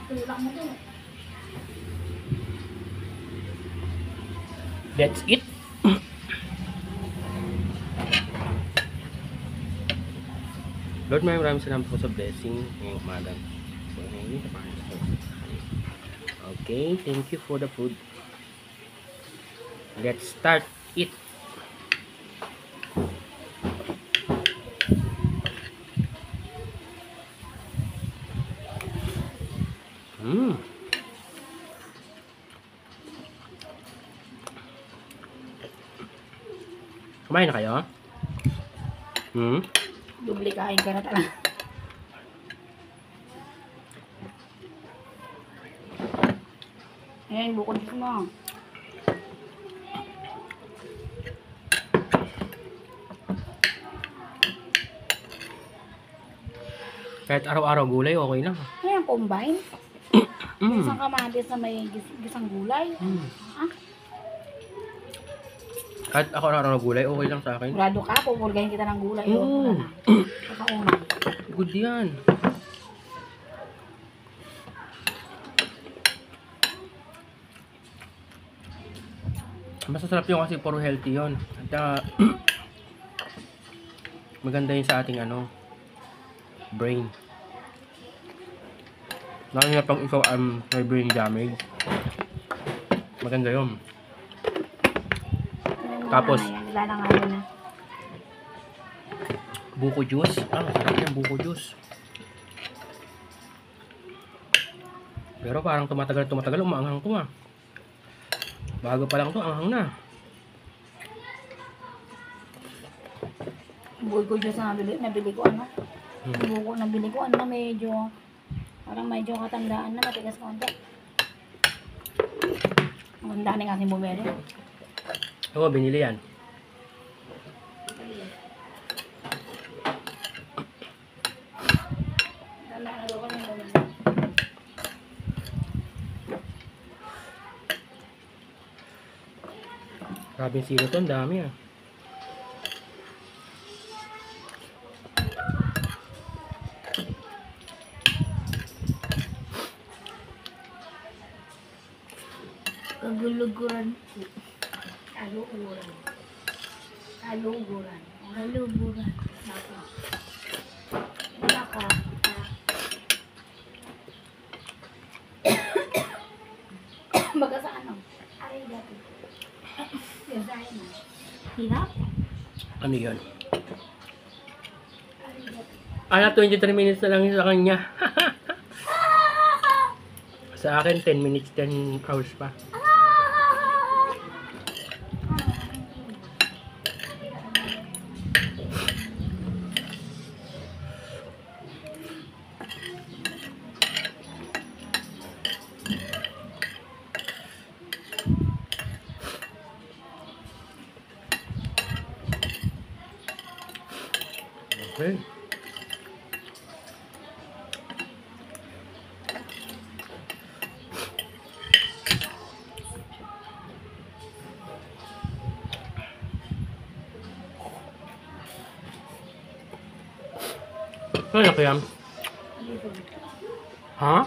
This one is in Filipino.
Tulak mo dun. That's it. Lord, maraming salamat po sa blessing ngayong umaga. Okay, thank you for the food. Let's start it. Kumain na kayo? Dublikahin ka na talaga. Ayan, bukod mo. Kahit araw-araw gulay, okay lang. Ayan, combine. Isang kamatis na may gisang gulay. Ah, Kahit ako araw-araw gulay, okay lang sa akin. grado ka, pupurgahin kita ng gulay. Kakaunay. Good yan. Masasarap yun kasi puro healthy yun. At maganda yun sa ating brain. Lalo na pag ikaw may brain damage. Maganda yun. Tapos, wala na nga yun na. Buko juice. Sarap yan, buko juice. Pero parang tumatagal, umaanghang to ah. Bago pa lang to, anghang na. Buko juice na nabili ko ano. Buko nabili ko ano, medyo parang medyo katandaan na, matigas konti. Ang ganda na kasi bumili. Oo, binili yan. Grabe yung silo to, ang dami ah. Kaguluguran. Kaluguran. Kaluguran. Kaluguran. Nako. Baga sa ano? Aray dati. Design na. Hirap? Ano yun? Aray dati. 23 minutes na lang yun sa kanya. Sa akin, 10 minutes, 10 hours pa. Okay. Ano yan? Ha?